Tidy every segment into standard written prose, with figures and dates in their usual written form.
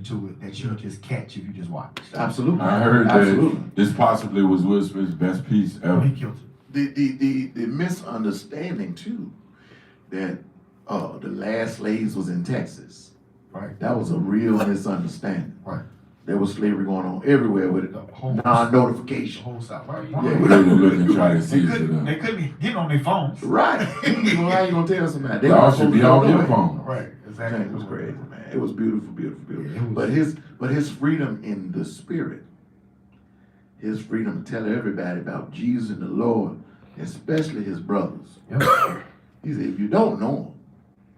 feeling to it that you just catch if you just watch. Absolutely. I heard Absolutely. that this possibly was Will Smith's best piece ever. He killed it. The misunderstanding too that the last slaves was in Texas. Right. That was a real misunderstanding. Right. There was slavery going on everywhere with The whole non-notification. whole South. Right. Yeah. We didn't look and try to see They it. couldn't be getting on their phones. Right. Well, how you gonna tell somebody? Y'all should be off your phone. Right. Exactly. It was crazy, man. It was beautiful, beautiful, beautiful. Yeah, it was. But his freedom in the spirit, his freedom to tell everybody about Jesus and the Lord, especially his brothers. Yep. He said, if you don't know him,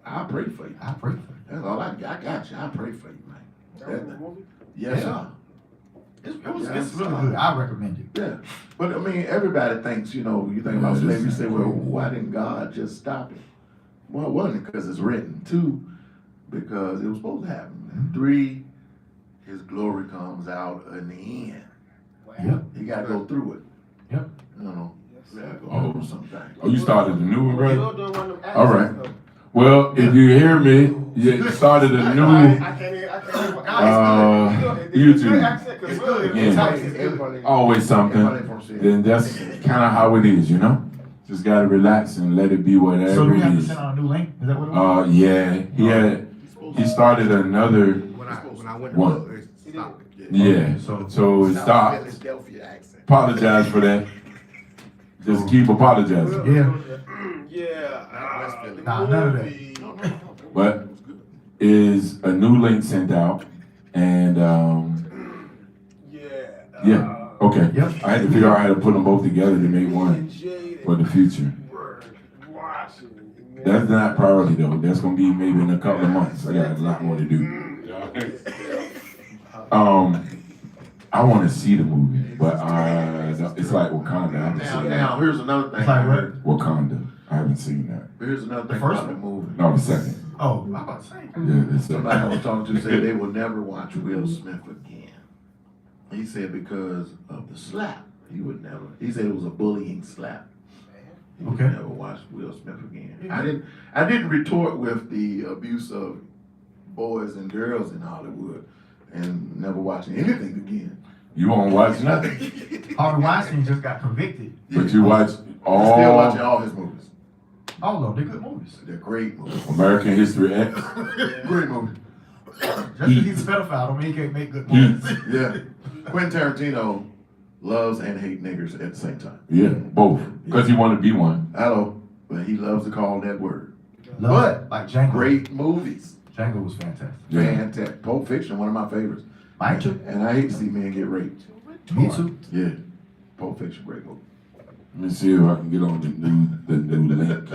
I'll pray for you. I pray for you. That's all I got you. I pray for you, man. That was the movie? Yes, Yeah. sir. It's really good. I recommend it. Yeah. But I mean, everybody thinks, you think about slavery, you say, well, why didn't God just stop it? Well, one, because it's written. Two, because it was supposed to happen. And three, his glory comes out in the end. Yep. You gotta go through it. Yep. You know, you gotta go Oh. through sometimes. Oh, you started a new one, brother? You're doing one of them All right. accents, though. Well, if you hear me, you started a new I can't even. YouTube. It's good. Yeah. Always something. Then that's kind of how it is, Just gotta relax and let it be So whatever do we have it to is. send out a new link? Is that what it was? Yeah. He started another When I went one. to look, it stopped. Yeah. So it stopped. Philadelphia accent. Apologize for that. Just keep apologizing. Yeah. Yeah. Nah, none of that. But is a new link sent out, and yeah, okay. Yep. I had to figure out how to put them both together to make one for the future. That's not priority though. That's gonna be maybe in a couple of months. I got a lot more to do. I want to see the movie, but it's like Wakanda. I haven't seen Now, here's another thing. It's like what? Wakanda. I haven't seen that. Here's another thing first about the one? movie. No, the second. Oh, I'm about to say. Yeah, the Somebody I second. was talking to said they will never watch Will Smith again. He said because of the slap. He would never. He said it was a bullying slap. He would Okay. never watch Will Smith again. I didn't retort with the abuse of boys and girls in Hollywood and never watching anything again. You won't watch nothing, Harvey Weinstein just got convicted. but you watch I'm still all watching all his movies. All of them, they're good movies. They're great movies. American History X. Great movies. Just because he's a pedophile don't mean he can't make good movies. Yeah. Quentin Tarantino loves and hates niggers at the same time. Yeah, both. Because he wanted to be one. Hello. But he loves to call that word. Love it. Like Django. Great movies. Django was fantastic. Yeah. Fantastic. Pulp Fiction, one of my favorites. Mine too. And I hate to see men get raped. Me too. Yeah. Pulp Fiction, great movie. Let me see if I can get on the new link.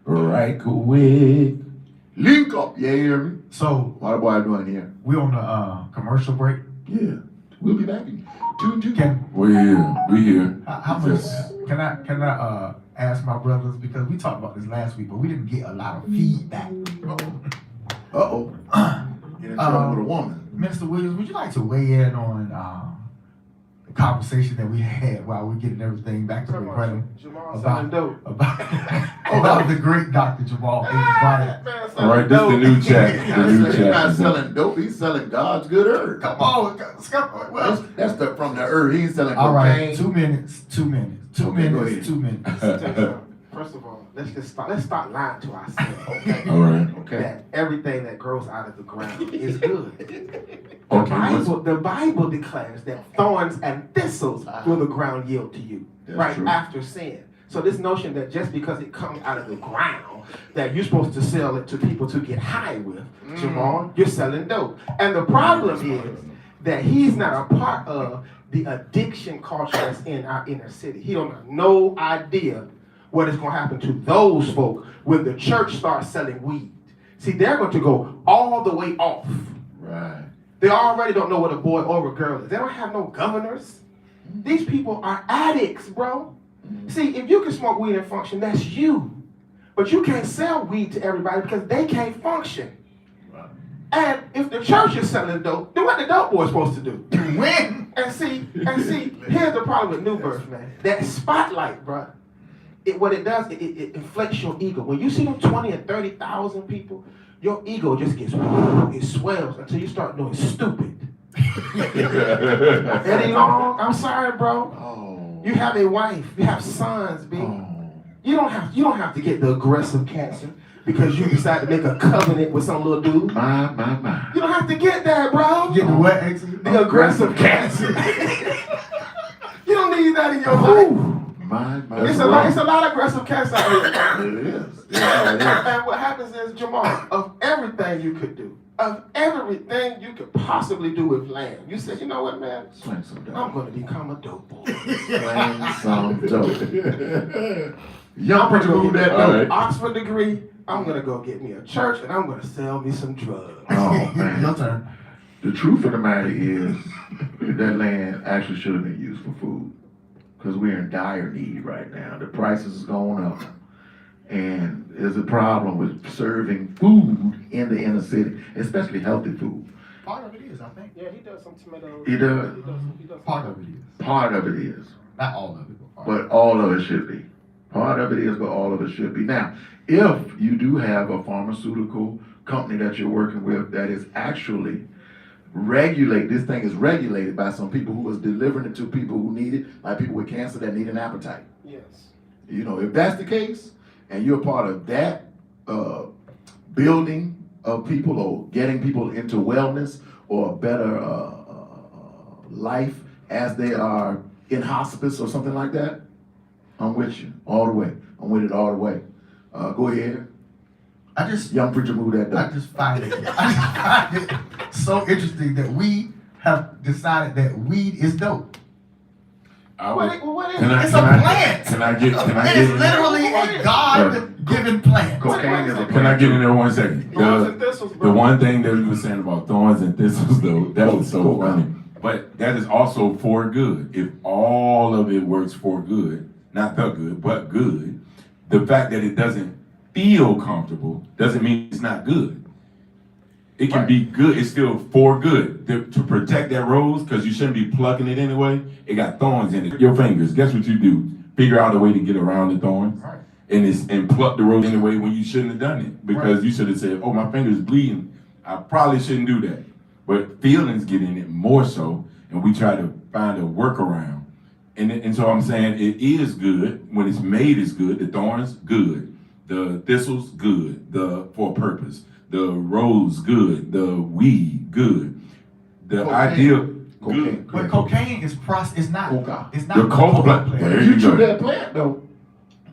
Right quick. Link up, you hear me? So What boy I doing here? we on the commercial break. Yeah. We'll be back in 2 Can We're here. We here. how much Just- can I ask my brothers, because we talked about this last week, but we didn't get a lot of feedback. Uh-oh. Get in trouble with a woman. Mr. Williams, would you like to weigh in on the conversation that we had while we're getting everything back to the running Jamal selling dope. about the great Dr. Jamal H. Bryant? All right, this is the new chat. The new He's not chat. selling dope, he's selling God's good herb. Come on, Scott. Well, That's from the herb. He's selling all right, cocaine. 2 minutes. 2 minutes. 2 Okay, go minutes. ahead. 2 minutes. First of all, let's start lying to ourselves, okay? All right. Okay. That everything that grows out of the ground is good. Okay. The Bible declares that thorns and thistles will the ground yield to you, That's right true. after sin. So this notion that just because it comes out of the ground, that you're supposed to sell it to people to get high with, Jamal, you're selling dope. And the problem is that he's not a part of the addiction culture that's in our inner city. He don't have no idea what is going to happen to those folk when the church starts selling weed. See, they're going to go all the way off. Right. They already don't know what a boy or a girl is. They don't have no governors. These people are addicts, bro. See, if you can smoke weed and function, that's you. But you can't sell weed to everybody because they can't function. And if the church is selling dope, then what the dope boy supposed to do? Win. And see, here's the problem with New Birth, man. That spotlight, bro. What it does, it inflates your ego. When you see them 20 and 30,000 people your ego just gets, it swells until you start doing stupid. Eddie Long, I'm sorry, bro. Oh. You have a wife, you have sons, B. Oh. You don't have to get the aggressive cancer because you decide to make a covenant with some little dude. My. You don't have to get that, bro. Get the what, Exie? The aggressive cancer. You don't need that in your life. My. It's a lot of aggressive cancer out here. It is. Yeah, it is. And what happens is, Jamal, of everything you could do, of everything you could possibly do with land, you said, you know what, man? Slang some dope. I'm going to become a dope boy. Slang some dope. Young I'm preacher going move to that get dope. an Oxford degree. I'm going to go get me a church, and I'm going to sell me some drugs. Oh, man. Your turn. The truth of the matter is that land actually should have been used for food because we're in dire need right now. The prices is going up. And there's a problem with serving food in the inner city, especially healthy food. Part of it is, I think. Yeah, he does some tomatoes. He does. He does Part of it is. Part of it is. Not all of it, but part of But all of it should be. Part of it is, but all of it should be. Now, if you do have a pharmaceutical company that you're working with that is actually this thing is regulated by some people who is delivering it to people who need it, like people with cancer that need an appetite. Yes. You know, if that's the case, and you're part of that building of people or getting people into wellness or a better life as they are in hospice or something like that, I'm with you all the way. I'm with it all the way. Go ahead. I just Young preacher, move that I down. just find it so interesting that we have decided that weed is dope. What is Can it? I, It's can a I- plant. Can I get It is literally a God-given plant. Cocaine is a Can I get in there 1 second? Thorns and thistles, The bro. one thing that you were saying about thorns and thistles, though, that was so funny. But that is also for good. If all of it works for good, not the good, but good, the fact that it doesn't feel comfortable doesn't mean it's not good. It can be good, it's still for good. To protect that rose, because you shouldn't be plucking it anyway, it got thorns in it. Your fingers, guess what you do? Figure out a way to get around the thorns. Right. And pluck the rose anyway when you shouldn't have done it. Because Right. you should have said, oh, my finger's bleeding. I probably shouldn't do that. But feelings get in it more so, and we try to find a workaround. And so I'm saying it is good. When it's made, it's good. The thorns, good. The thistles, good. For a purpose. The rose, good. The weed, good. The Cocaine. ideal, Cocaine. good. But cocaine is it's not Coca. it's not The coca plant. plant. There You you chew go. that plant though.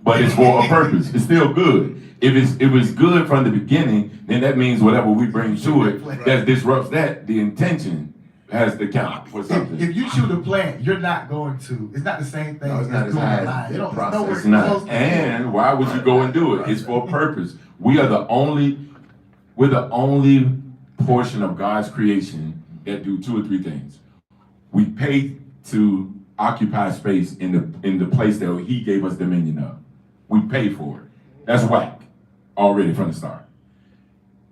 But it's for a purpose. It's still good. If it's good from the beginning, then that means whatever we bring to it that disrupts that, the intention has to count for something. If you chew the plant, you're not going to. It's not the same thing No, it's as not doing as high the as line. the It don't process. nowhere It's not. close to And why would you go and do it? It's for a purpose. We're the only portion of God's creation that do 2 or 3 things. We pay to occupy space in the place that He gave us dominion of. We pay for it. That's whack already from the start.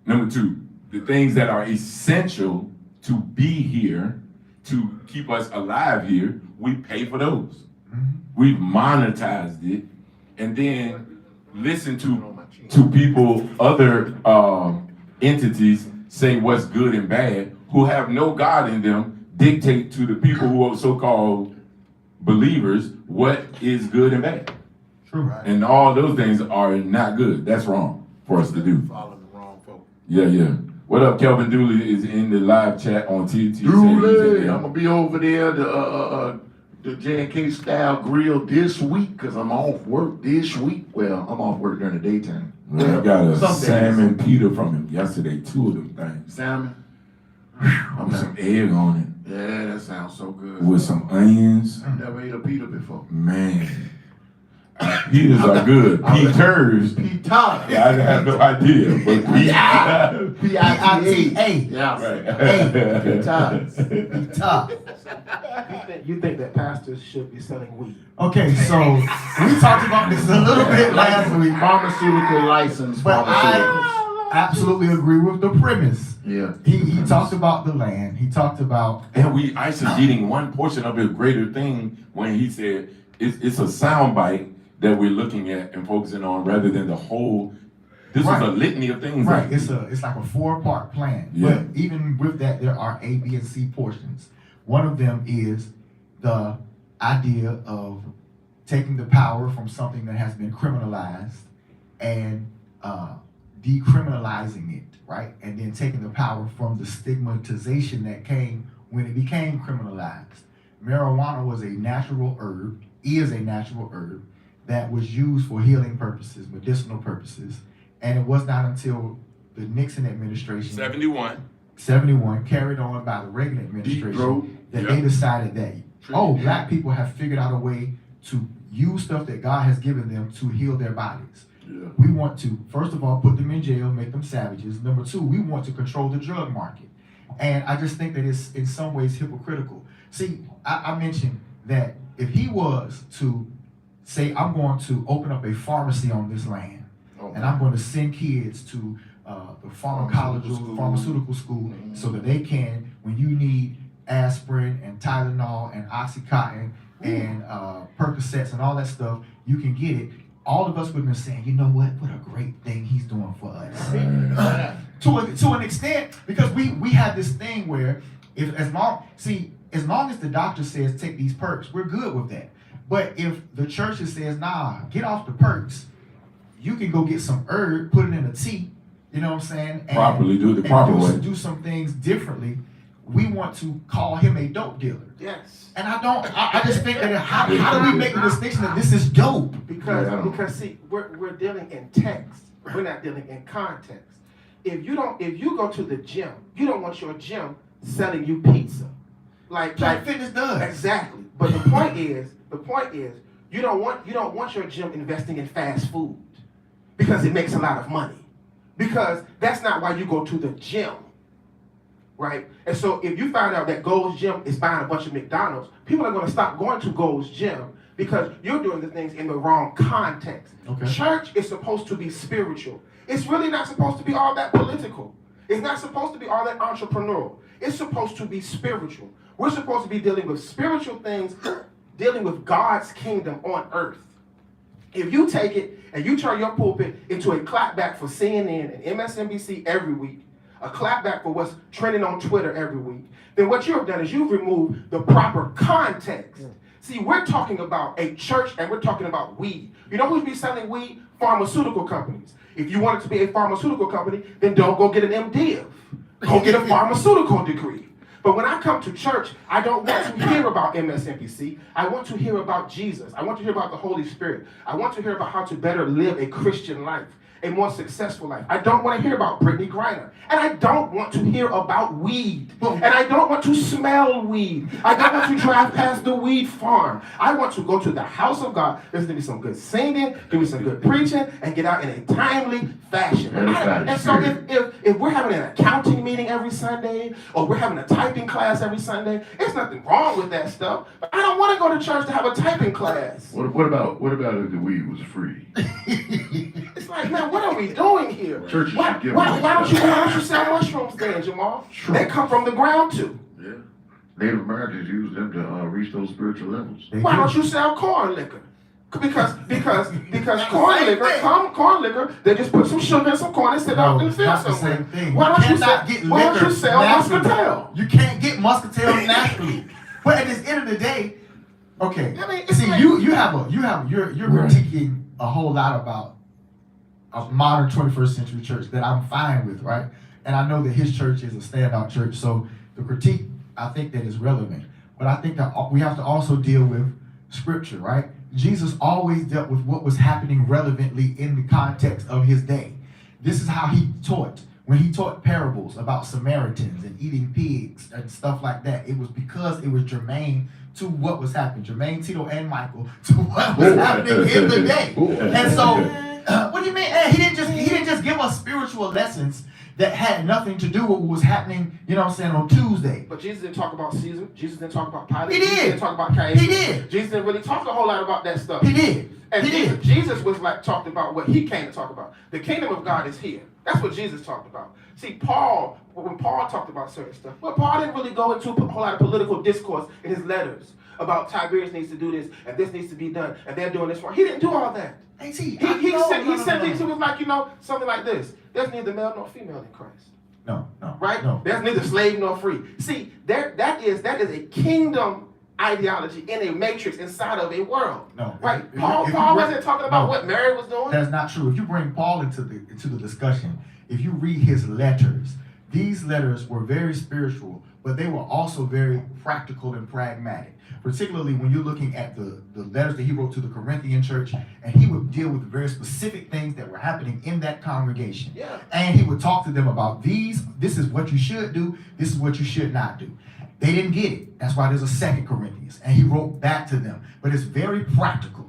Number 2, the things that are essential to be here, to keep us alive here, we pay for those. We've monetized it, and then listen to people, other entities say what's good and bad, who have no God in them, dictate to the people who are so-called believers what is good and bad. True, right? And all those things are not good. That's wrong for us to do. Following the wrong folk. Yeah. What up, Kelvin Dooley is in the live chat on TT. Dooley, I'm gonna be over there, the J&K style grill this week, cause I'm off work this week. Well, I'm off work during the daytime. I got a Some days. salmon pita from him yesterday, 2 of them things. Salmon. With some egg on Yeah, that sounds so good. it, with some onions. Never ate a pita before. Man, pitas are good. Peters, Pita. I have no idea, but P-I-T-A. P-I-T-A. Yeah. right. Tough. You think that pastors should be selling weed? Okay, so we talked about this a little bit last week, Pharmaceutical license. but Pharmaceuticals. I absolutely agree with the premise. Yeah. He talked about the land. He talked about And we eisegeting one portion of his greater thing when he said it's a soundbite that we're looking at and focusing on rather than the whole This Right. is a litany of things. Right, that- it's like a 4-part plan. Yeah. But even with that, there are A, B, and C portions. One of them is the idea of taking the power from something that has been criminalized and decriminalizing it, right? And then taking the power from the stigmatization that came when it became criminalized. Marijuana was a natural herb, is a natural herb that was used for healing purposes, medicinal purposes. And it was not until the Nixon administration, 71, carried on by the Reagan Deep administration, throat. that Yeah. they decided that, oh, black people have figured out a way to use stuff that God has given them to heal their bodies. Yeah. We want to, first of all, put them in jail, make them savages. Number two, we want to control the drug market. And I just think that it's in some ways hypocritical. See, I mentioned that if he was to say, I'm going to open up a pharmacy on this land, and I'm going to send kids to the pharmaceutical school so that they can, when you need aspirin and Tylenol and Oxycontin and Percocets and all that stuff, you can get it. All of us would have been saying, you know what a great thing he's doing for us. To an extent, because we have this thing where as long as the doctor says take these perks, we're good with that. But if the church says, nah, get off the perks, you can go get some herb, put it in a tea, you know what I'm saying? And, Properly do it the and proper do, way. do some things differently. We want to call him a dope dealer. Yes. And I just think that how do we make the distinction that this is dope? Because see, we're dealing in text. We're not dealing in context. If you go to the gym, you don't want your gym selling you pizza. Like Fitness does. Exactly. But the point is, you don't want your gym investing in fast food because it makes a lot of money. Because that's not why you go to the gym. Right? And so if you find out that Gold's Gym is buying a bunch of McDonald's, people are going to stop going to Gold's Gym because you're doing the things in the wrong context. Okay. Church is supposed to be spiritual. It's really not supposed to be all that political. It's not supposed to be all that entrepreneurial. It's supposed to be spiritual. We're supposed to be dealing with spiritual things, dealing with God's kingdom on earth. If you take it and you turn your pulpit into a clapback for CNN and MSNBC every week, a clapback for what's trending on Twitter every week, then what you have done is you've removed the proper context. See, we're talking about a church and we're talking about weed. You know who's be selling weed? Pharmaceutical companies. If you want it to be a pharmaceutical company, then don't go get an MDiv. Go get a pharmaceutical degree. But when I come to church, I don't want to hear about MSNBC. I want to hear about Jesus. I want to hear about the Holy Spirit. I want to hear about how to better live a Christian life, a more successful life. I don't want to hear about Brittany Griner. And I don't want to hear about weed. And I don't want to smell weed. I don't want to drive past the weed farm. I want to go to the house of God. There's going to be some good singing, give me some good preaching, and get out in a timely fashion. And so if we're having an accounting meeting every Sunday, or we're having a typing class every Sunday, there's nothing wrong with that stuff. But I don't want to go to church to have a typing class. What about if the weed was free? It's like, man, what are we doing here? Churches Why should give don't you sell mushrooms then, Jamal? Sure. They come from the ground too. Yeah. Native Americans use them to reach those spiritual levels. Why don't you sell corn liquor? Because corn liquor, they just put some sugar and some corn and sit out in the field that's the somewhere. same thing. Why don't you sell naturally. muscatel? You can't get muscatel naturally. But at the end of the day, okay. I mean, it's See, like- you're Right. critiquing a whole lot about a modern 21st century church that I'm fine with, right? And I know that his church is a standout church, so the critique, I think that is relevant. But I think that we have to also deal with scripture, right? Jesus always dealt with what was happening relevantly in the context of his day. This is how he taught. When he taught parables about Samaritans and eating pigs and stuff like that, it was because it was germane to what was happening. Jermaine, Tito, and Michael to what was happening in the day. And so, what do you mean? He didn't just give us spiritual lessons that had nothing to do with what was happening, you know what I'm saying, on Tuesday. But Jesus didn't talk about Caesar. Jesus didn't talk about Pilate. He Jesus did. didn't talk about Caiaphas. He did. Jesus didn't really talk a whole lot about that stuff. He did. And He did. Jesus was like talked about what he came to talk about. The kingdom of God is here. That's what Jesus talked about. See, when Paul talked about certain stuff, well, Paul didn't really go into a whole lot of political discourse in his letters. about Tiberius needs to do this and this needs to be done and they're doing this wrong. He didn't do all that. Hey, see, He said things. He was like, something like this. There's neither male nor female in Christ. No. Right? No. There's neither slave nor free. See, that is a kingdom ideology in a matrix inside of a world. No. Right? If you Paul bring- wasn't talking about no. what Mary was doing. That's not true. If you bring Paul into the discussion, if you read his letters, these letters were very spiritual, but they were also very practical and pragmatic. Particularly when you're looking at the letters that he wrote to the Corinthian church, and he would deal with very specific things that were happening in that congregation. Yeah. And he would talk to them about this is what you should do, this is what you should not do. They didn't get it. That's why there's a 2 Corinthians. And he wrote back to them. But it's very practical.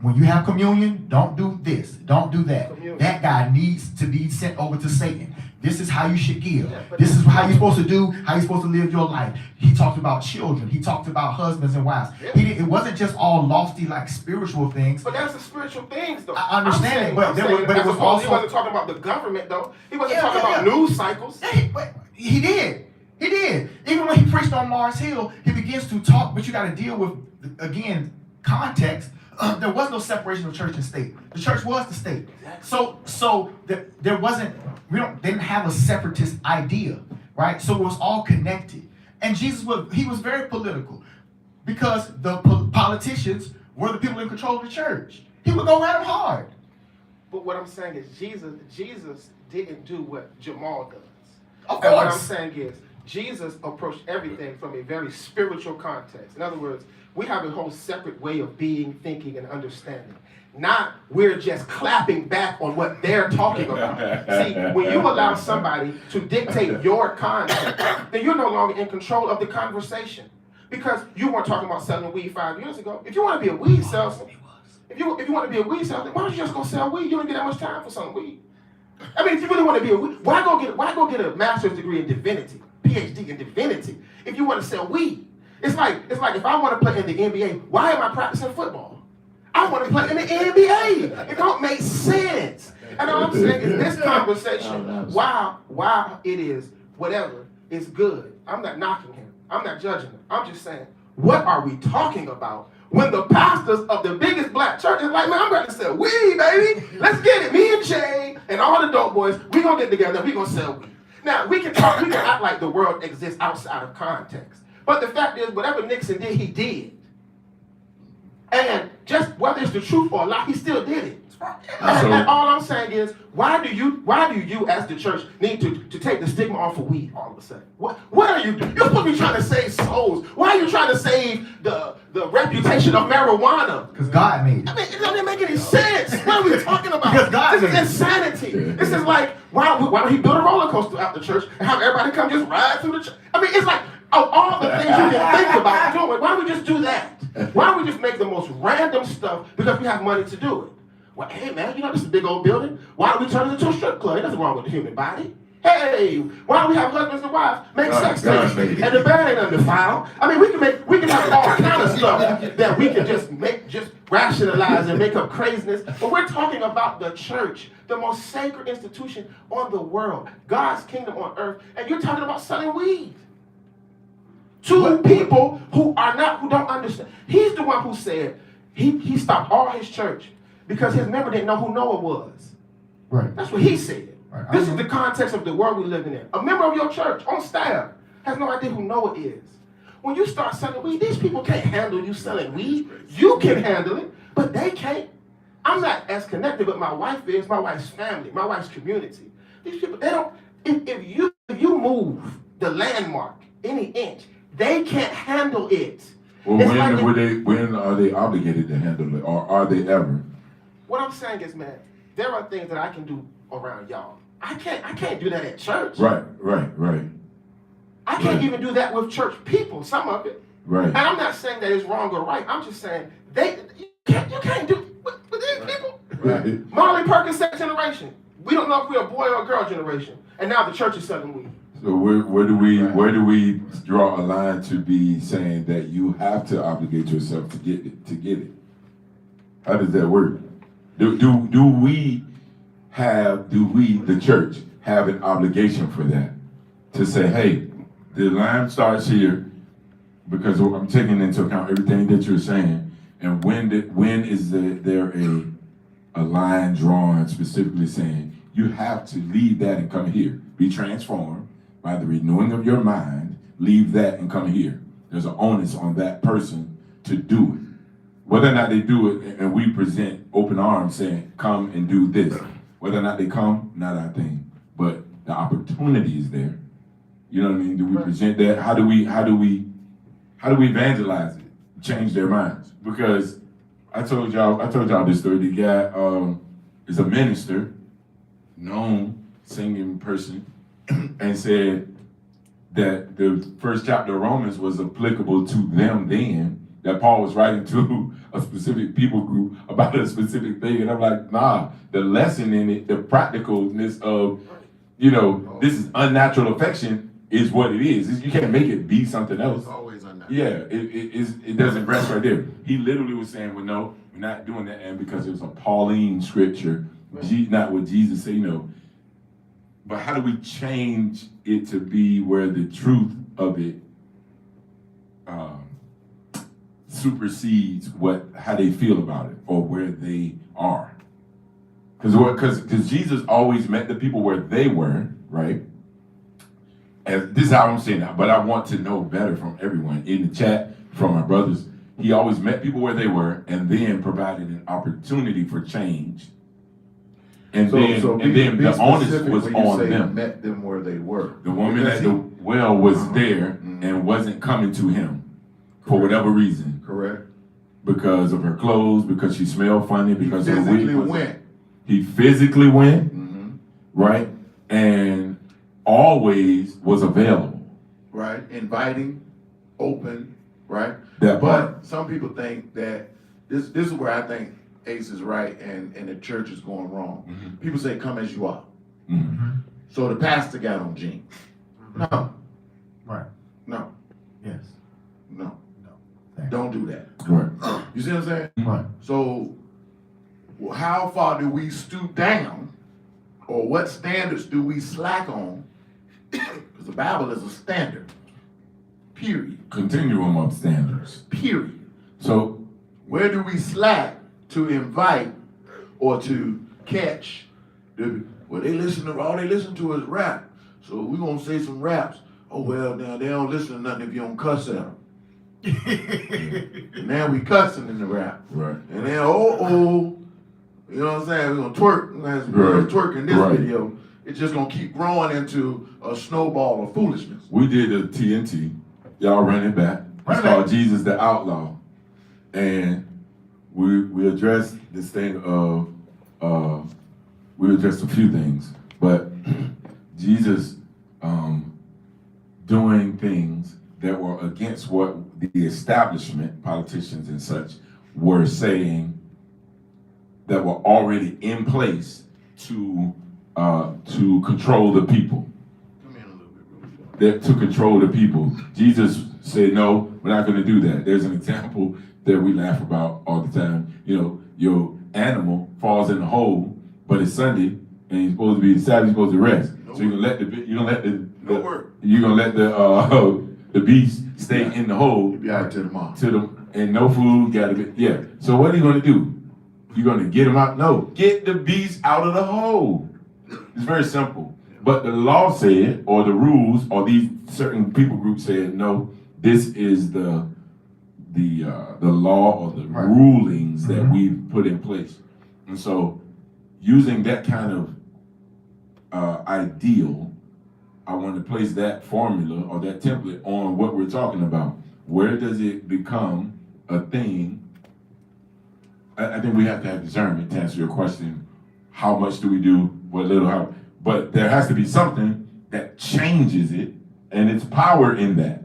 When you have communion, don't do this, don't do that. Communion. That guy needs to be sent over to Satan. This is how you should give. Yeah, but This is how you're supposed to do, how you're supposed to live your life. He talked about children. He talked about husbands and wives. Yeah. It wasn't just all lofty, like spiritual things. But that's the spiritual things, though. I understand it, but I'm there saying was- but it as was opposed- he also- wasn't talking about the government, though. He wasn't Yeah, talking yeah, about yeah. news cycles. But he did. He did. Even when he preached on Mars Hill, he begins to talk, but you got to deal with, again, context. There was no separation of church and state. The church was the state. So there wasn't, they didn't have a separatist idea, right? So it was all connected. And Jesus was very political because the politicians were the people in control of the church. He would go at them hard. But what I'm saying is Jesus didn't do what Jamal does. Of And what I'm course. saying is Jesus approached everything from a very spiritual context. In other words, we have a whole separate way of being, thinking, and understanding. Not we're just clapping back on what they're talking about. See, when you allow somebody to dictate your content, then you're no longer in control of the conversation. Because you weren't talking about selling weed 5 years ago. If you want to be a weed salesman, if you want to be a weed salesman, why don't you just go sell weed? You don't get that much time for selling weed. I mean, if you really want to be a weed, why go get a master's degree in divinity, PhD in divinity, if you want to sell weed? It's like if I want to play in the NBA, why am I practicing football? I want to play in the NBA. It don't make sense. And all I'm saying is this conversation, while it is whatever, is good. I'm not knocking him. I'm not judging him. I'm just saying, what are we talking about when the pastors of the biggest black church is like, man, I'm ready to sell weed, baby. Let's get it. Me and Jay and all the dope boys, we gonna get together. We gonna sell weed. Now we can act like the world exists outside of context. But the fact is, whatever Nixon did, he did. And just whether it's the truth or a lie, he still did it. And all I'm saying is, why do you as the church need to take the stigma off of weed all of a sudden? What are you? You're supposed to be trying to save souls. Why are you trying to save the reputation of marijuana? Because God made it. I mean, it doesn't make any sense. What are we talking about? Because God this is made it. insanity. This is like, why don't he build a roller coaster out the church and have everybody come just ride through the church? I mean, it's like, of all the things you can think about doing, why don't we just do that? Why don't we just make the most random stuff because we have money to do it? Well, hey man, this is a big old building. Why don't we turn it into a strip club? There's nothing wrong with the human body. Hey, why don't we have husbands and wives make sex tapes and the bed ain't undefiled? I mean, we can have all kind of stuff that we can just rationalize and make up craziness. But we're talking about the church, the most sacred institution on the world, God's kingdom on earth, and you're talking about selling weed to people who don't understand. He's the one who said he stopped all his church because his member didn't know who Noah was. Right. That's what he said. Right. This is the context of the world we're living in. A member of your church on staff has no idea who Noah is. When you start selling weed, these people can't handle you selling weed. You can handle it, but they can't. I'm not as connected with my wife is, my wife's family, my wife's community. These people, they don't, if you move the landmark any inch, they can't handle it. Well, It's like when are they obligated to handle it, or are they ever? What I'm saying is, man, there are things that I can do around y'all. I can't do that at church. Right. I can't even do that with church people, some of it. Right. And I'm not saying that it's wrong or right. I'm just saying you can't do with these people. Right. Marley Perkins second generation. We don't know if we're a boy or a girl generation. And now the church is selling weed. So where do we draw a line to be saying that you have to obligate yourself to get it? How does that work? Do we the church have an obligation for that? To say, hey, the line starts here, because I'm taking into account everything that you're saying, and when is there a line drawn specifically saying you have to leave that and come here, be transformed by the renewing of your mind, leave that and come here. There's an onus on that person to do it. Whether or not they do it, and we present open arms saying, come and do this. Whether or not they come, not our thing, but the opportunity is there. You know what I mean? Do we present that? How do we evangelize it? Change their minds? Because I told y'all this story. The guy is a minister, known singing person, and said that the first chapter of Romans was applicable to them then, that Paul was writing to a specific people group about a specific thing. And I'm like, nah, the lesson in it, the practicalness of, this is unnatural affection is what it is. You can't make it be something else. It's always unnatural. Yeah, it doesn't rest right there. He literally was saying, well, no, we're not doing that. And because it was a Pauline scripture, not what Jesus said, But how do we change it to be where the truth of it supersedes how they feel about it or where they are? Because Jesus always met the people where they were, right? And this is how I'm saying that, but I want to know better from everyone in the chat, from my brothers. He always met people where they were and then provided an opportunity for change. And then the onus was when you on say them. Met them where they were. The woman Because at the well was there Mhm. and wasn't coming to him for whatever reason. Correct. Because of her clothes, because she smelled funny, because of her Physically wig. went. He physically went, Mm-hmm. right? And always was available. Right. Inviting, open. Right. That part. But some people think that this is where I think Ace is right and the church is going wrong. Mhm. People say, come as you are. Mhm. So the pastor got on jeans. No, Right. no, Yes. no. Thank Don't do that. Right. You see what I'm saying? Right. So how far do we stoop down, or what standards do we slack on? Because the Bible is a standard. Period. Continuum of standards. Period. So Where do we slack to invite or to catch? Well, they listen to is rap. So we're gonna say some raps. Oh well, now they don't listen to nothing if you don't cuss at them. And now we cussing in the rap. right. And then, you know what I'm saying? We're gonna twerk. As Right. twerk in this Right. video, it's just gonna keep growing into a snowball of foolishness. We did a TNT. Y'all run it back. Run It's it back. called Jesus the Outlaw. And we addressed this thing of, we addressed a few things, but Jesus doing things that were against what the establishment, politicians and such, were saying that were already in place to control the people. Come in a little bit, Rudy. That to control the people. Jesus said, no, we're not going to do that. There's an example that we laugh about all the time. Your animal falls in the hole, but it's Sunday, and you're supposed to be Sabbath, you're supposed to rest. So you're gonna let the beast stay in the hole You'll be out till tomorrow. and no food, yeah. So what are you gonna do? You're gonna get him out? No, get the beast out of the hole. It's very simple. But the law said, or the rules, or these certain people groups said, no, this is the law or the Right. rulings that Mhm. we've put in place. And so using that kind of ideal, I want to place that formula or that template on what we're talking about. Where does it become a thing? I think we have to have discernment to answer your question. How much do we do? What little? How? But there has to be something that changes it, and it's power in that.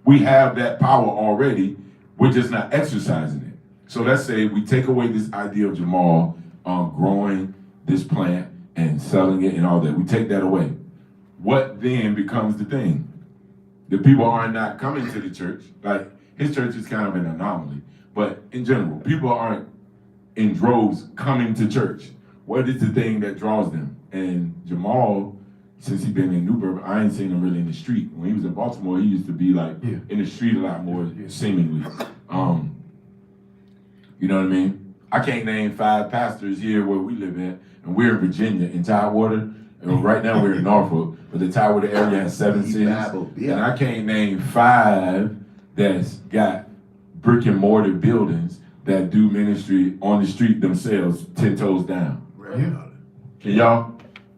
We have that power already. We're just not exercising it. So let's say we take away this idea of Jamal growing this plant and selling it and all that. We take that away. What then becomes the thing? The people are not coming to the church. Like, his church is kind of an anomaly. But in general, people aren't in droves coming to church. What is the thing that draws them? And Jamal since he been in Newburgh, I ain't seen him really in the street. When he was in Baltimore, he used to be like Yeah. in the street a lot more, Yeah. seemingly. You know what I mean? I can't name 5 pastors here where we live at, and we're in Virginia, in Tidewater. And right now we're in Norfolk, but the Tidewater area has 7 cities. And I can't name 5 that's got brick and mortar buildings that do ministry on the street themselves, 10 toes down. Yeah. Can y'all?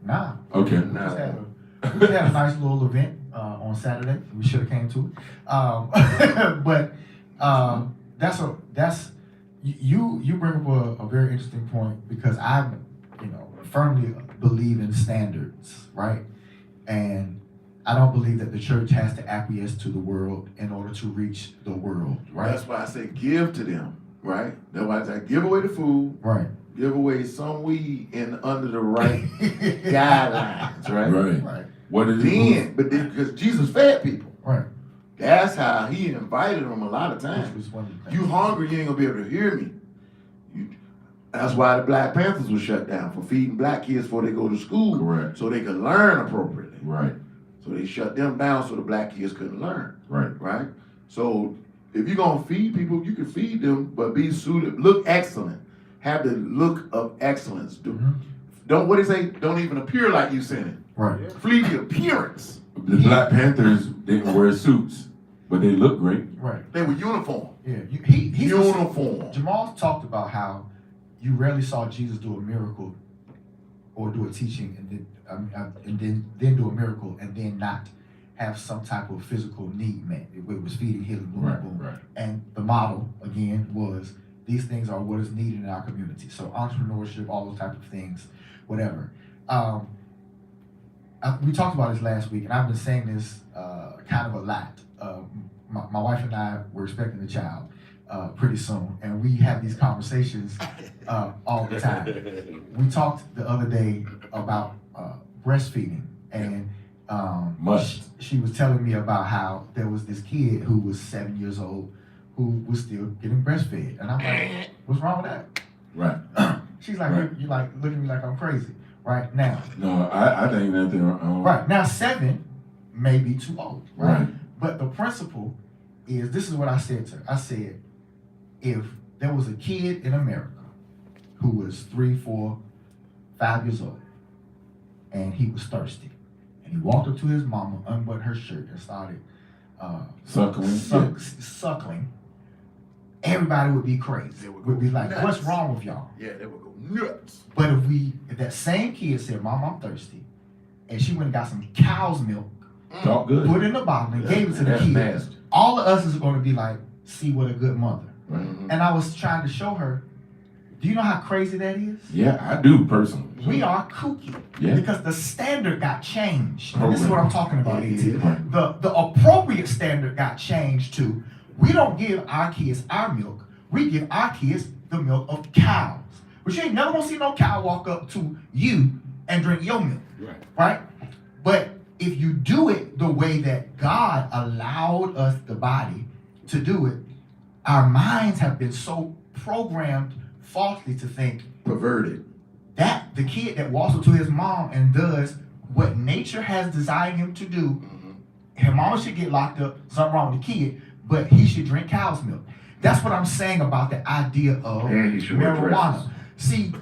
Nah. Okay. We just had a nice little event on Saturday. We should have came to it. But you bring up a very interesting point, because I firmly believe in standards, right? And I don't believe that the church has to acquiesce to the world in order to reach the world, right? That's why I say give to them, right? That's why I say give away the food, Right. give away some weed in under the right guidelines, right? Right. Right. What is Then, because Jesus fed people. Right. That's how he invited them a lot of Which times. was one of the things. You hungry, you ain't gonna be able to hear me. That's why the Black Panthers was shut down, for feeding black kids before they go to school. Correct. So they could learn appropriately. Right. So they shut them down so the black kids couldn't learn. Right. Right? So if you're gonna feed people, you can feed them, but be suited, look excellent. Have the look of excellence. Don't what they say, don't even appear like you sinning. Right. Flee the appearance. The Black Panthers didn't wear suits, but they look great. Right. They were uniform. Yeah. He Uniform. Jamal talked about how you rarely saw Jesus do a miracle or do a teaching and then do a miracle and then not have some type of physical need met. It was feeding, healing, boom, Right, boom. right. And the model, again, was these things are what is needed in our community. So entrepreneurship, all those type of things, whatever. We talked about this last week, and I've been saying this kind of a lot. My wife and I were expecting a child pretty soon, and we have these conversations all the time. We talked the other day about breastfeeding, and she was telling me about how there was this kid who was 7 years old who was still getting breastfed, and I'm like, what's wrong with that? Right. She's like, Right. you're like looking at me like I'm crazy. Right now, No, I think nothing wrong. right now, 7 may be too old, right? Right. But the principle is, this is what I said to her. I said, if there was a kid in America who was 3, 4, 5 years old, and he was thirsty, and he walked up to his mama, unbuttoned her shirt, and started Suckling. suckling, everybody would be crazy. They would Would be go like, nuts. what's wrong with y'all? Yeah, they would go nuts. But if that same kid said, Mom, I'm thirsty, and she went and got some cow's milk, Talk good. put it in the bottle, and gave it to the That's kid, nasty. all of us is going to be like, see what a good mother. Right. Mhm. And I was trying to show her, do you know how crazy that is? Yeah, I do personally. We are kooky. Yeah. Because the standard got changed. And this is what I'm talking about, Yeah. E.T. Right. The appropriate standard got changed to, we don't give our kids our milk, we give our kids the milk of cows. But you ain't never gonna see no cow walk up to you and drink your milk. Right. Right? But if you do it the way that God allowed us, the body, to do it, our minds have been so programmed falsely to think Perverted. that the kid that walks up to his mom and does what nature has designed him to do, his mama should get locked up, something wrong with the kid, but he should drink cow's milk. That's what I'm saying about the idea of And he should wear marijuana. dresses. See,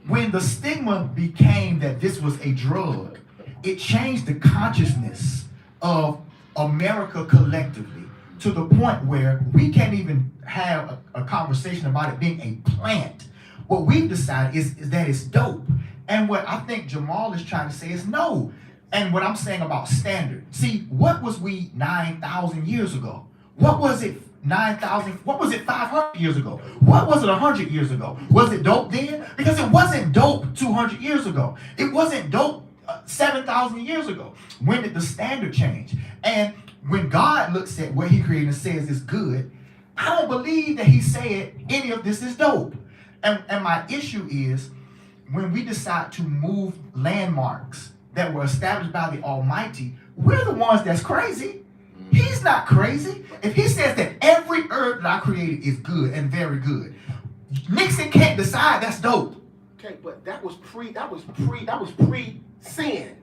when the stigma became that this was a drug, it changed the consciousness of America collectively to the point where we can't even have a conversation about it being a plant. What we've decided is that it's dope. And what I think Jamal is trying to say is no. And what I'm saying about standard. See, what was we 9,000 years ago? What was it 9,000? What was it 500 years ago? What was it 100 years ago? Was it dope then? Because it wasn't dope 200 years ago. It wasn't dope 7,000 years ago. When did the standard change? And when God looks at what he created and says it's good, I don't believe that he said any of this is dope. And my issue is when we decide to move landmarks that were established by the Almighty, we're the ones that's crazy. He's not crazy. If he says that every herb that I created is good and very good, Nixon can't decide that's dope. Okay, but that was pre-sin.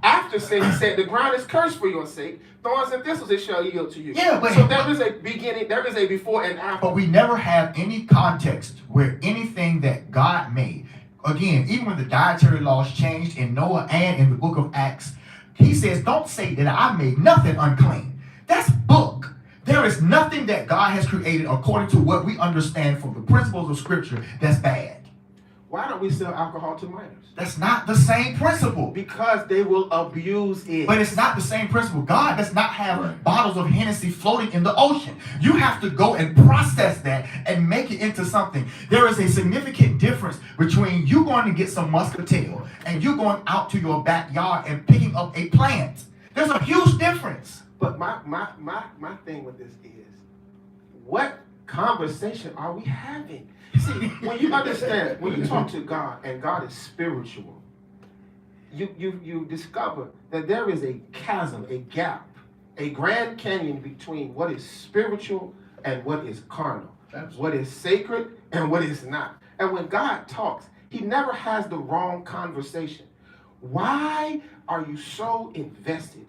After sin, he said, the ground is cursed for your sake. Thorns and thistles it shall yield to you. Yeah, but- so there is a beginning, there is a before and after. But we never have any context where anything that God made, again, even when the dietary laws changed in Noah and in the book of Acts, he says, don't say that I made nothing unclean. That's book. There is nothing that God has created according to what we understand from the principles of Scripture that's bad. Why don't we sell alcohol to minors? That's not the same principle. Because they will abuse it. But it's not the same principle. God does not have Right. bottles of Hennessy floating in the ocean. You have to go and process that and make it into something. There is a significant difference between you going to get some muscatel and you going out to your backyard and picking up a plant. There's a huge difference. But my thing with this is, what conversation are we having? See, when you understand, when you talk to God and God is spiritual, you discover that there is a chasm, a gap, a Grand Canyon between what is spiritual and what is carnal, what is sacred and what is not. And when God talks, he never has the wrong conversation. Why are you so invested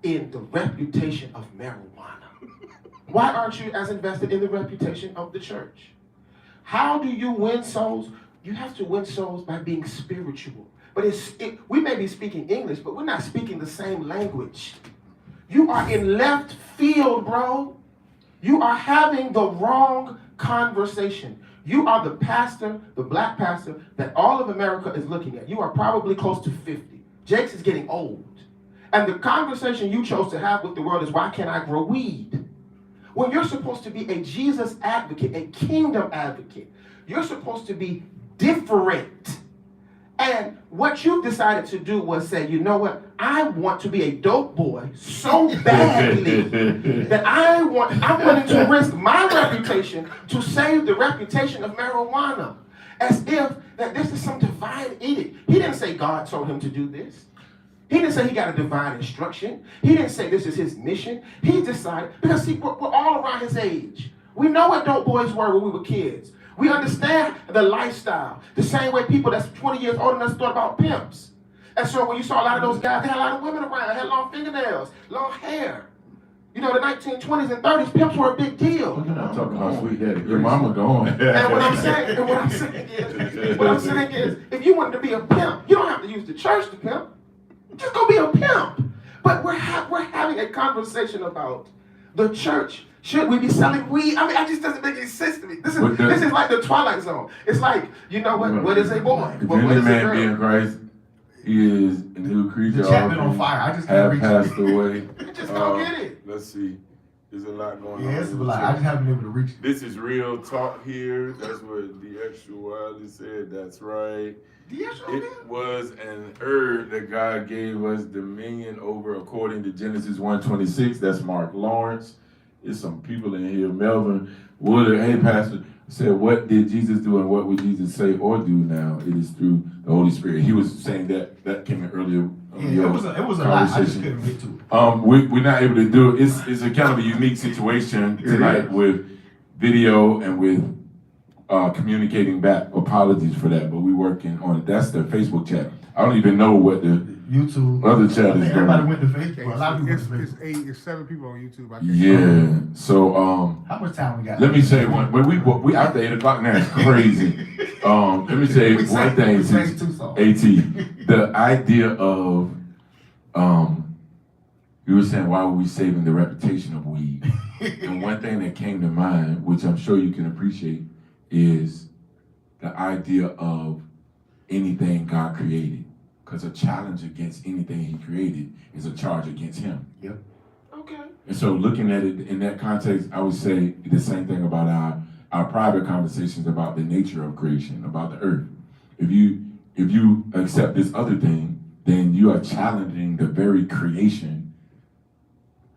in the reputation of marijuana? Why aren't you as invested in the reputation of the church? How do you win souls? You have to win souls by being spiritual. But we may be speaking English, but we're not speaking the same language. You are in left field, bro. You are having the wrong conversation. You are the pastor, the black pastor, that all of America is looking at. You are probably close to 50. Jake's is getting old. And the conversation you chose to have with the world is, why can't I grow weed? When you're supposed to be a Jesus advocate, a kingdom advocate, you're supposed to be different. And what you decided to do was say, you know what? I want to be a dope boy so badly that I'm willing to risk my reputation to save the reputation of marijuana. As if that this is some divine edict. He didn't say God told him to do this. He didn't say he got a divine instruction. He didn't say this is his mission. He decided, because see, we're all around his age. We know what dope boys were when we were kids. We understand the lifestyle. The same way people that's 20 years older than us thought about pimps. And so when you saw a lot of those guys, they had a lot of women around, had long fingernails, long hair. You know, the 1920s and 30s, pimps were a big deal. We're not talking about sweet daddy. Your mama going. And what I'm saying is, if you wanted to be a pimp, you don't have to use the church to pimp. Just go be a pimp. But we're having a conversation about the church. Should we be selling weed? I mean, it just doesn't make any sense to me. This is like the Twilight Zone. It's like, you know what is a boy? If What any is a man girl? be in Christ, he is a new creature. The chat been on fire. I just have can't reach passed it. away. You just don't get it. Let's see. There's a lot going on. Yeah, it's in a the lot. chat. I just haven't been able to reach it. This is real talk here. That's what the extra Wiley said. That's right. It was an herb that God gave us dominion over according to Genesis 1:26. That's Mark Lawrence. There's some people in here. Melvin Woodard, hey Pastor, said, what did Jesus do and what would Jesus say or do now? It is through the Holy Spirit. He was saying that came in earlier. Yeah, it was a lot. I just couldn't get to it. We're not able to do it. It's a kind of a unique situation tonight with video and with communicating back. Apologies for that, but we're working on it. That's the Facebook chat. I don't even know what the YouTube. other chat I think is everybody doing. went to Facebook. A lot of people went to Facebook. It's 7 people on YouTube. I think. Yeah. So How much time we got? let me say one. When we after 8 o'clock now, it's crazy. Let me say We one sang- thing. we sang Since 2 songs. At the idea of you were saying, why were we saving the reputation of weed? And one thing that came to mind, which I'm sure you can appreciate, is the idea of anything God created. Because a challenge against anything he created is a charge against him. Okay. And so looking at it in that context, I would say the same thing about our private conversations about the nature of creation, about the earth. If you accept this other thing, then you are challenging the very creation.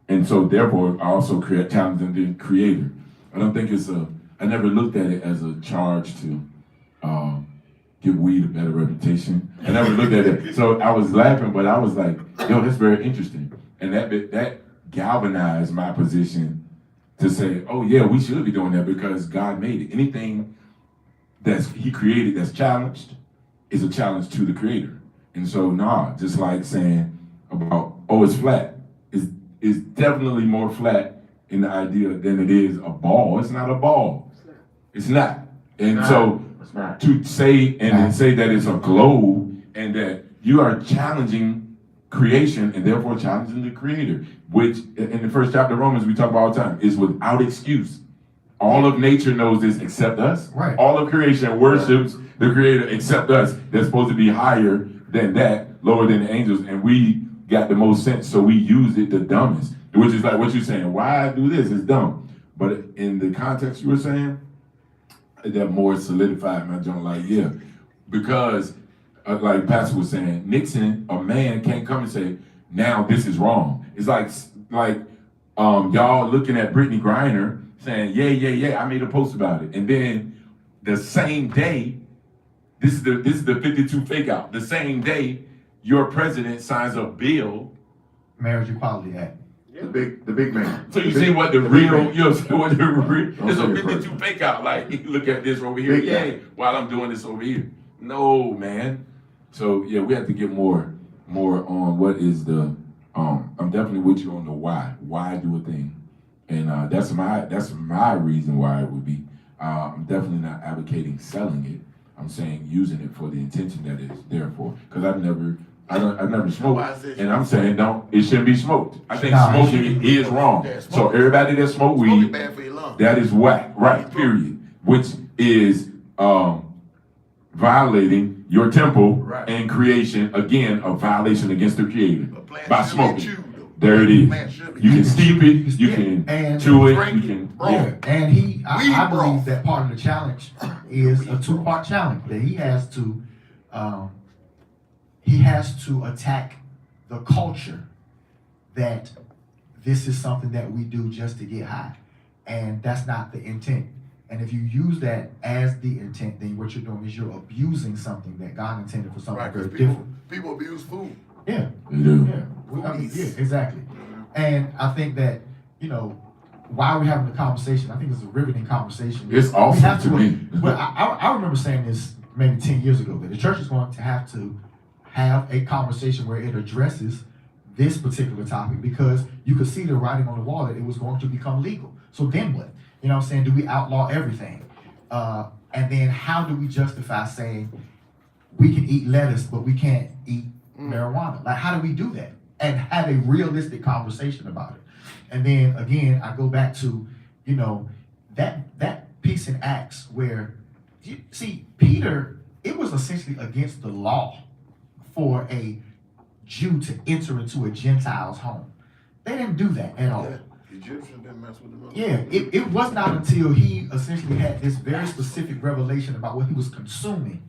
And so therefore also challenging the creator. I don't think I never looked at it as a charge to give weed a better reputation. I never looked at it. So I was laughing, but I was like, yo, that's very interesting. And that galvanized my position to say, oh yeah, we should be doing that because God made it. Anything he created that's challenged is a challenge to the creator. And so just like saying about, oh, it's flat. It's definitely more flat in the idea than it is a ball. It's not a ball. It's not. And so It's not. to say and then say that it's a globe and that you are challenging creation and therefore challenging the creator, which in the first chapter of Romans we talk about all the time, is without excuse. All of nature knows this except us. Right. All of creation worships the creator except us. They're supposed to be higher than that, lower than the angels, and we got the most sense, so we use it the dumbest, which is like what you're saying. Why do this? It's dumb. But in the context you were saying, that more solidified my joint. Like, yeah, because like Pastor was saying, Nixon, a man can't come and say, now this is wrong. It's like y'all looking at Brittany Griner saying, yeah, I made a post about it. And then the same day, this is the 52 fake out. The same day, your president signs a bill. Marriage Equality Act. The big man. So you The see big- what the big real, man. you know, what the real, Don't it's say a it 52 first. fake out. Like, you look at this over here, Big guy. yay, while I'm doing this over here. No, man. So yeah, we have to get more on what is the, I'm definitely with you on the why. Why do a thing? And that's my reason why it would be. I'm definitely not advocating selling it. I'm saying using it for the intention that it's there for. Because I've never smoked, and I'm saying it shouldn't be smoked. I think Nah, it smoking shouldn't. is wrong. Yeah, So smoking- everybody that smoke Smoking weed, bad for your lungs. that is whack, right? Period. Which is violating your temple Right. and creation. Again, a violation against the Creator A plant by should be smoking. chewed, though. There it is. Plant should be You can chewed. steep it, you steep can it, and chew it, drink you it can. raw. Yeah. And Weed I believe broth. that part of the challenge is a two-part challenge, that he has to attack the culture that this is something that we do just to get high. And that's not the intent. And if you use that as the intent, then what you're doing is you're abusing something that God intended for something Right, very because different. people abuse food. Yeah. You do. Yeah, exactly. And I think that, while we're having the conversation, I think it's a riveting conversation. It's We awesome have to me. But I remember saying this maybe 10 years ago, that the church is going to have a conversation where it addresses this particular topic, because you could see the writing on the wall that it was going to become legal. So then what? You know what I'm saying? Do we outlaw everything? And then how do we justify saying we can eat lettuce, but we can't eat marijuana? Like, how do we do that? And have a realistic conversation about it. And then again, I go back to, that piece in Acts where, you see, Peter, it was essentially against the law for a Jew to enter into a Gentile's home. They didn't do that at all. Yeah. Egyptians didn't mess with them. Yeah, it was not until he essentially had this very specific revelation about what he was consuming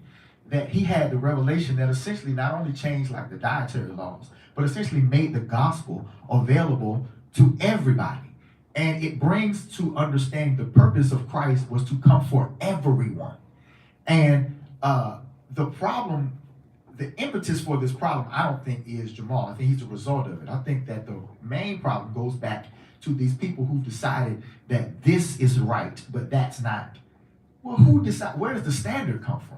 that he had the revelation that essentially not only changed like the dietary laws, but essentially made the gospel available to everybody. And it brings to understanding the purpose of Christ was to come for everyone. And the problem, the impetus for this problem, I don't think is Jamal. I think he's a result of it. I think that the main problem goes back to these people who decided that this is right, but that's not. Well, who decide? Where does the standard come from?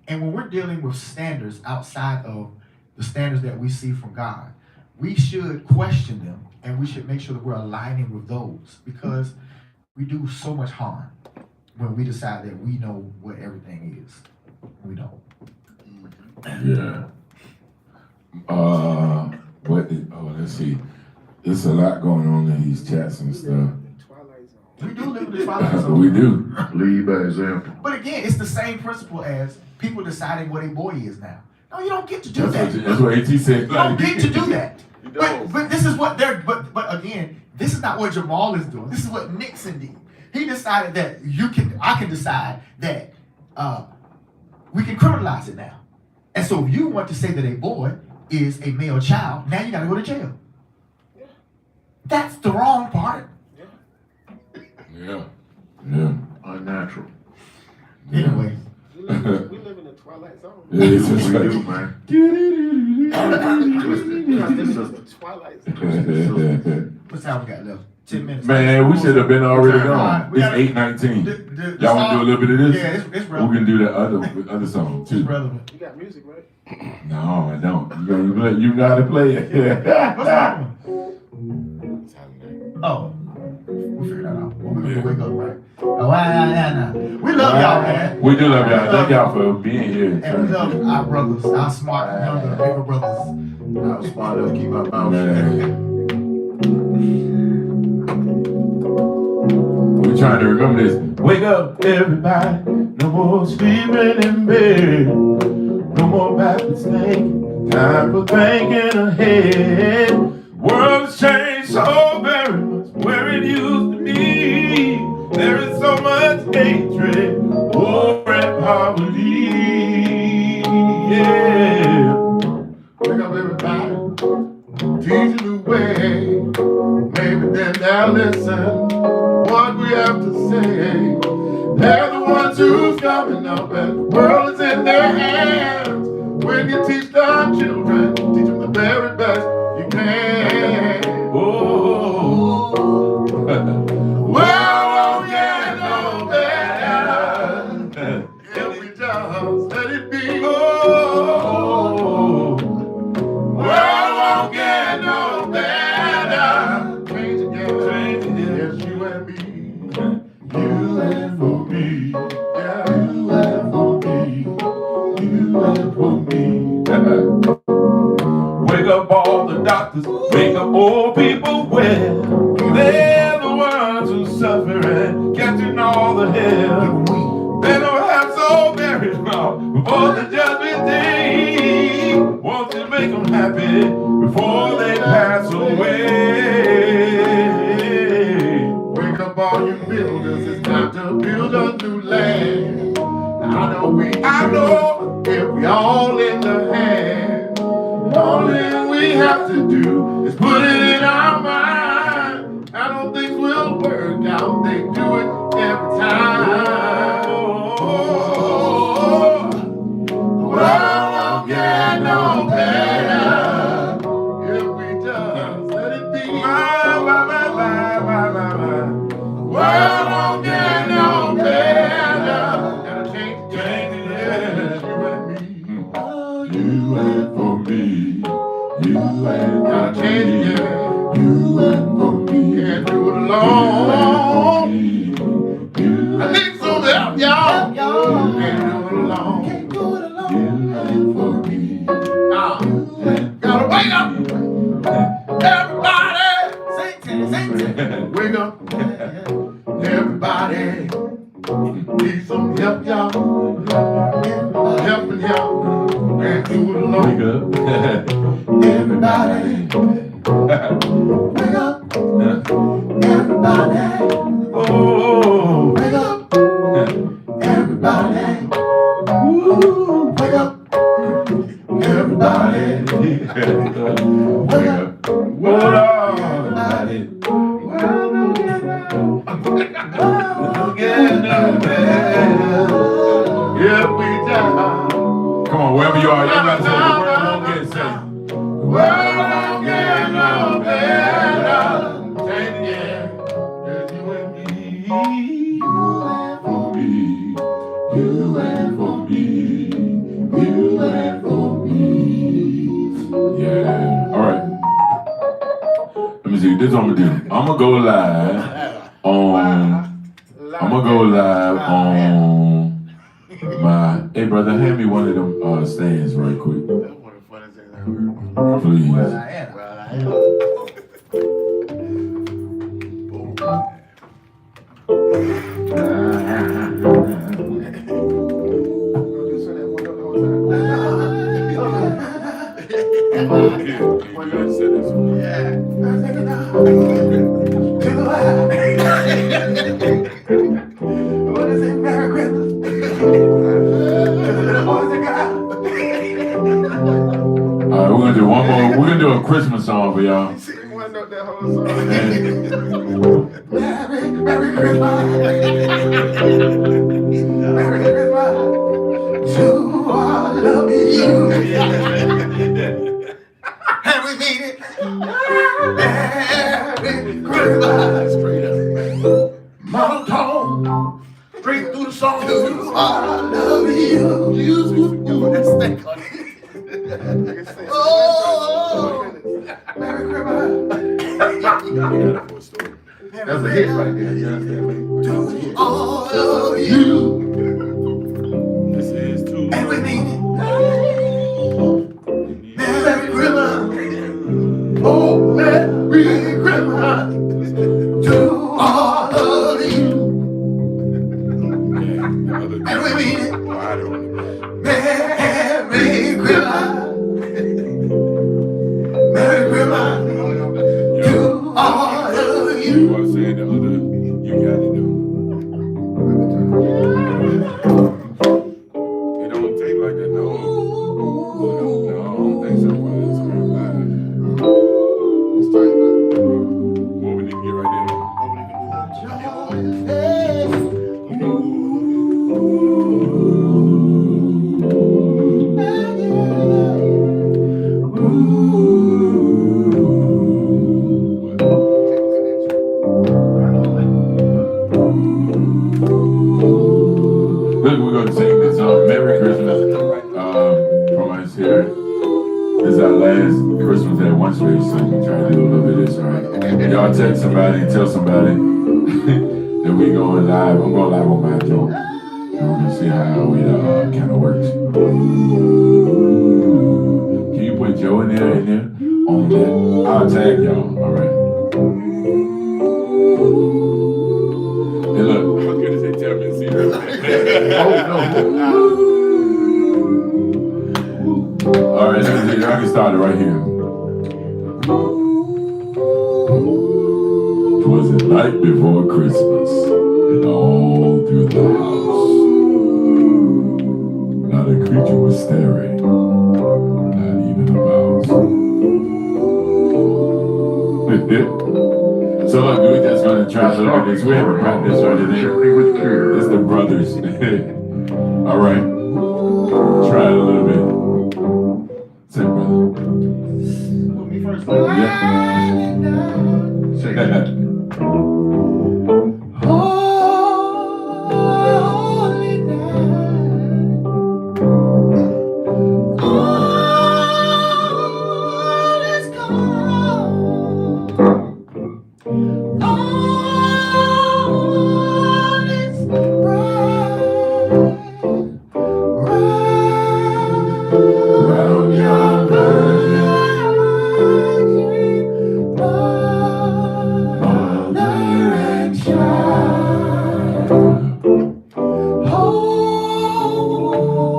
And when we're dealing with standards outside of the standards that we see from God, we should question them, and we should make sure that we're aligning with those, because we do so much harm when we decide that we know what everything is. We don't. Yeah. Let's see. There's a lot going on in these chats and stuff. We do live in the twilight zone. We do. Lead by example. But again, it's the same principle as people deciding what a boy is now. No, you don't get to do That's that. what AT said. You don't get to do that. You don't. But this is what but again, this is not what Jamal is doing. This is what Nixon did. He decided that I can decide that we can criminalize it now. And so if you want to say that a boy is a male child, now you gotta go to jail. That's the wrong part. Yeah. Unnatural. Anyway. We live in a twilight zone. Yeah, it's just We like, do, man. Because this is the twilight zone. What's time we got left? 10 minutes. Man, we should have been already All right, gone. we It's gotta- 8:19. The Y'all want to do a little bit of this? Yeah, it's We relevant. can do that other song It's too. relevant. You got music, right? No, I don't. You gotta play it. What's that one? Oh, we figured that out. Well, we're gonna wake up, right? Oh, nah. We love y'all, man. We do love y'all. Thank y'all for being here. And we love our brothers, our smart, younger, bigger brothers. I was smart enough to keep my mouth shut. Man. We're trying to remember this. Wake up, everybody. No more sleeping in bed. No more backwards thinking. Time for thinking ahead. World has changed so very much where it used to be. There is so much hatred, war, and poverty. Yeah. Wake up, everybody. Teach a new way. Maybe then they'll listen. What we have to say. They're the ones who's coming up, and the world is in their hands. When you teach the children, teach them the very best you can. Oh. Well, won't get no better if we just let it be. Oh. World won't get no better. Change again. Change again. Yes, you and me. You and for me. Yeah, you and for me. You and for me. Wake up all the doctors, wake up old people well. They're the ones who suffer and catching all the hell. They don't have so very long before the judgment day. Won't you make them happy before they pass away? Wake up all you builders, it's time to build a new land. I know we can do it if we all in the hand. All that we have to do is put it in our mind. I don't think we'll work out, they do it every time. The world won't get no better if we just let it be. The world won't get no better. Gotta change it, yes, you and me. You and for me, you and Gotta for change me, it, yeah. you and for me, Can't do it you alone. and I need some help, y'all. Can't do it alone. for me, Now, gotta wake up, everybody. Wake up, everybody. Need some help, y'all. Helping y'all. Can't do it alone. Wake up, everybody. Wake up, everybody. Oh, Wake up, everybody. Wake up, everybody. Wake up, what up, everybody? Don't get no better. If we die, Come on, wherever you are, you gotta say the word won't get saved. world won't get no better. Change it, yeah. Yes, you and me. For me, you and for me, you and for me. Yeah. All right. Let me see. This is what I'm gonna do. I'm gonna go live on. I'm gonna go live on my. Hey, brother, hand me one of them stands right quick, That's one of the funniest things I ever heard. please. What is it, Merry Christmas? What is it, God? All right, we're gonna do one more. We're gonna do a Christmas song for y'all. One note that whole song. Merry Christmas. Merry Christmas to all of you. And we mean it. Merry song. I love you. Use me. Let's think on it. Oh, Merry Christmas. That's a hit right there. You understand me? To all of you. This is too. And we mean it. Merry Christmas. Oh, Merry Christmas. To all of you. And we mean it. Merry Christmas. Merry Christmas. To all of you. You are saying the other, you got it though. It don't take like that, no. No, I don't think so. What we need to get right Look, we're going to sing this Merry Christmas from us here. This is our last Christmas at One Space, so we try to do a little bit of this, all right? Y'all text somebody and tell somebody that we going live. I'm going live on my joke. And we're going to see how it kind of works. Can you put Joe in there, on that? I'll tag y'all, all right? Hey, look. I was gonna say tell me and see her. All right, let's see. I can start it right here. Twas the night before Christmas, and all through the house, not a creature was staring, not even a mouse. So look, we're just gonna try to look at this. We haven't practiced or anything. It's the brothers. All right, try it a little bit. Say, brother. Me first. Yeah. Say that. Holy night. All is gone. All is bright. Round your virgin, mother and child,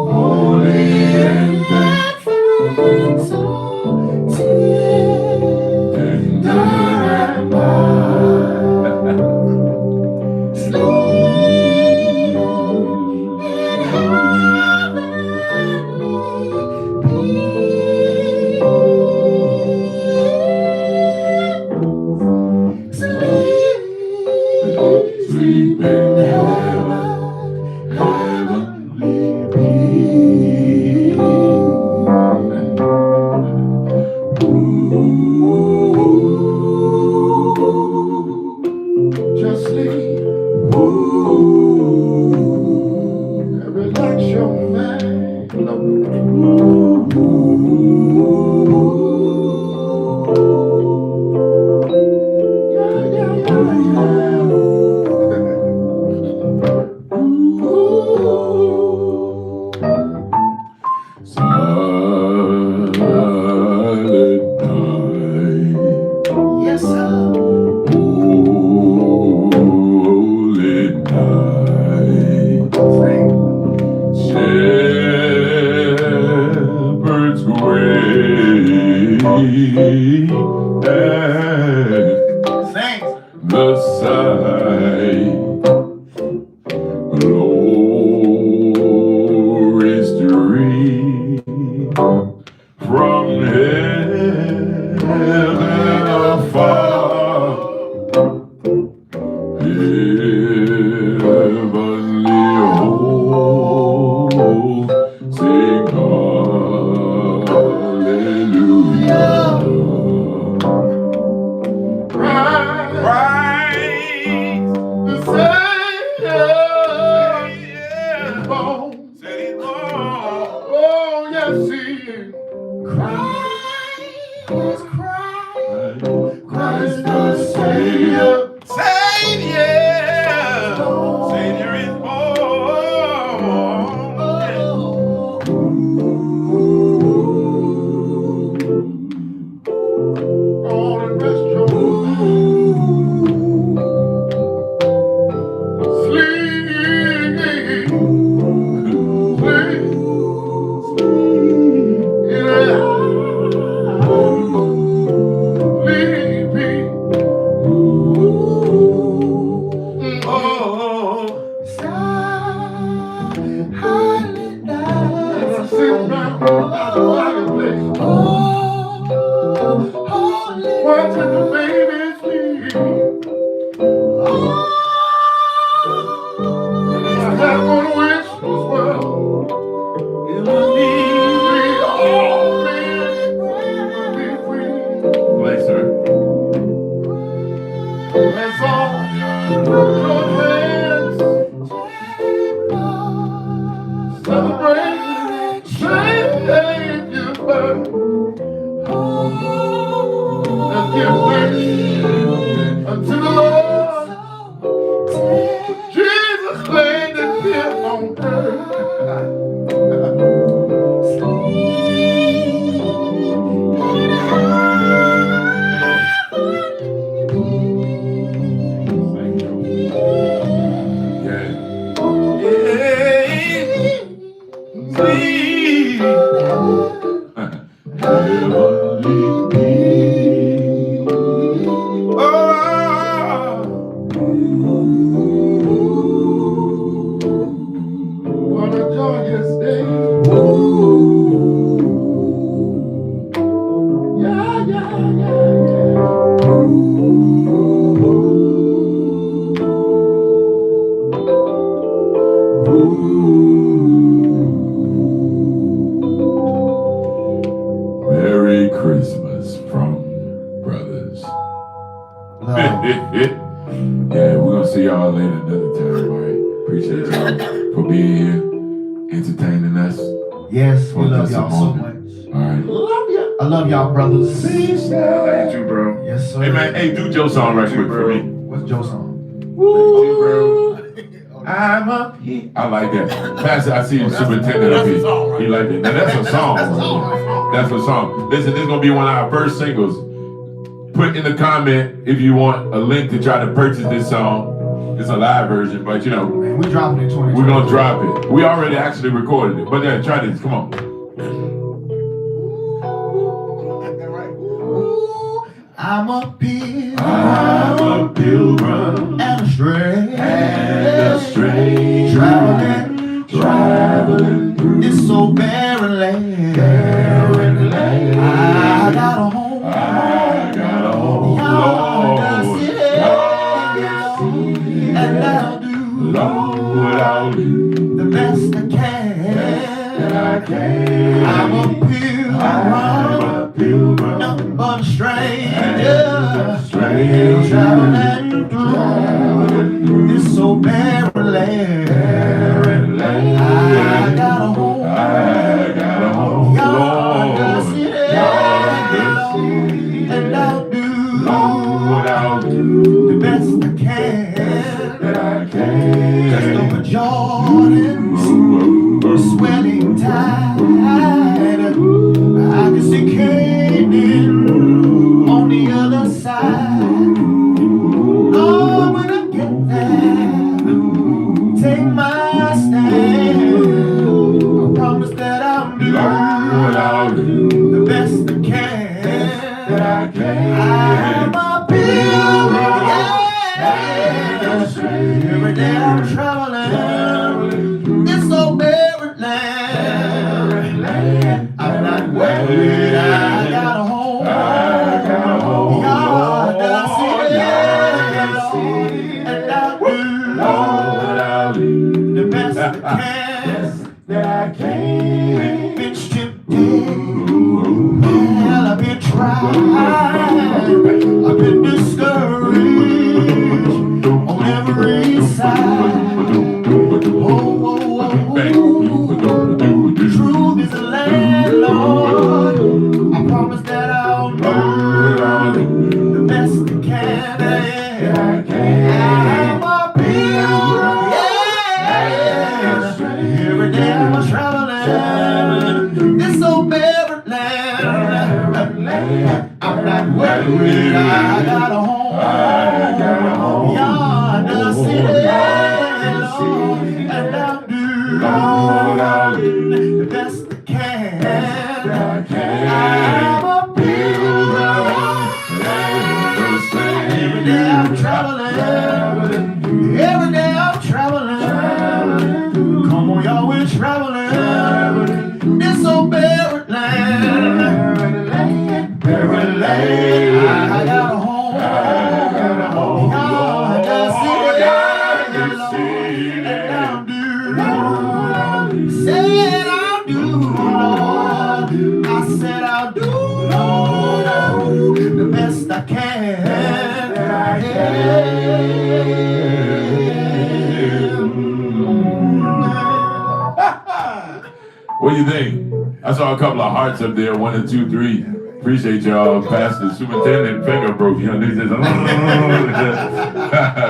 holy infant, tender and mild, Sleep in heavenly peace. sleep in heavenly peace. Just sleep and relax your mind. Silent night, Yes, sir. holy night, shepherds wait at Thanks. the sight, glorious dream from heaven afar, heavenly hope, sing hallelujah. Christ, The Savior Celebrate, Savior's birth. Let's give thanks unto the Lord. Jesus landed here on earth. What a joyous day. Yeah, yeah, yeah, yeah. Merry Christmas from brothers. Love. Yeah, we're gonna see y'all later another time, all right? Appreciate y'all for being here, entertaining us. Yes, we For love just a y'all so moment. much. All right. Love you. I love y'all, brothers. Peace now. Love you too, bro. Yes, sir. Hey man, hey, do Joe song right quick for me. What's Joe's song? I'm up here. I like that. Pastor, I see the superintendent up here. He like that. Now that's a song. That's a song. Listen, this is gonna be one of our first singles. Put in the comment if you want a link to try to purchase this song. It's a live version, but you know, Man, we dropping it in 2020. we're gonna drop it. We already actually recorded it. But yeah, try this. Come on. I'm a pilgrim. I'm a pilgrim and a stray. Traveling through this so barren land. I got a home. Yonder city. And I'll do the best I can. I'm a pilgrim. Nothing but a stranger. Traveling through this so barren land. I got a home. Yonder city. And I'll do the best I can. Just over Jordan's swelling tide. I can see Canaan on the other side. Oh, when I get there, take my stand. I promise that I'll do the best I can. I'm a pilgrim, yeah. Every day I'm traveling this so barren land. I'm not worried, I got a home. Yonder city, and I'll do the best I can. Been stripped down, well, I've been tried, I've been discouraged on every side. Truth is a landlord. I promise that I'll do the best I can. I'm a pilgrim, yeah. Every day I'm traveling this so barren land. I'm not worried, I got a home. Yonder city, and I'll do the best I can. I'm a pilgrim. Every day I'm traveling. Every day I'm traveling. Come on, y'all, we're traveling. This so barren land. Barren land. I got a home. Yonder city, and I'll do. Said I'll do, Lord. I said I'll do, Lord, the best I can. What do you think? I saw a couple of hearts up there, 1 and 2, 3. Appreciate y'all, Pastor Superintendent finger broke. You know, they says, I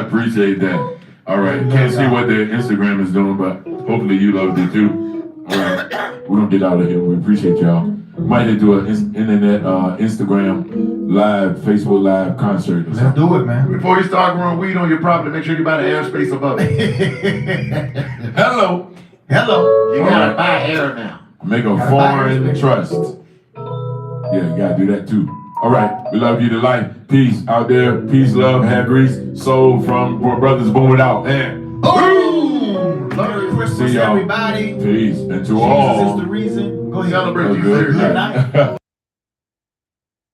appreciate that. All right, can't see what the Instagram is doing, but hopefully you loved it too. All right, we're gonna get out of here. We appreciate y'all. Might do an internet, Instagram live, Facebook live concert or Let's something. do it, man. Before you start growing weed on your property, make sure you buy the airspace above it. Hello. Hello. You gotta buy air now. Make a Gotta buy foreign airspace. trust. Yeah, you gotta do that too. All right, we love you to life. Peace out there. Peace, love, hair grease, soul from Brothers Boom It Out. And Boom! Merry Christmas, See y'all. everybody. peace. And to Jesus all. is the reason. Go ahead. Celebrate Good, Jesus. good Good night.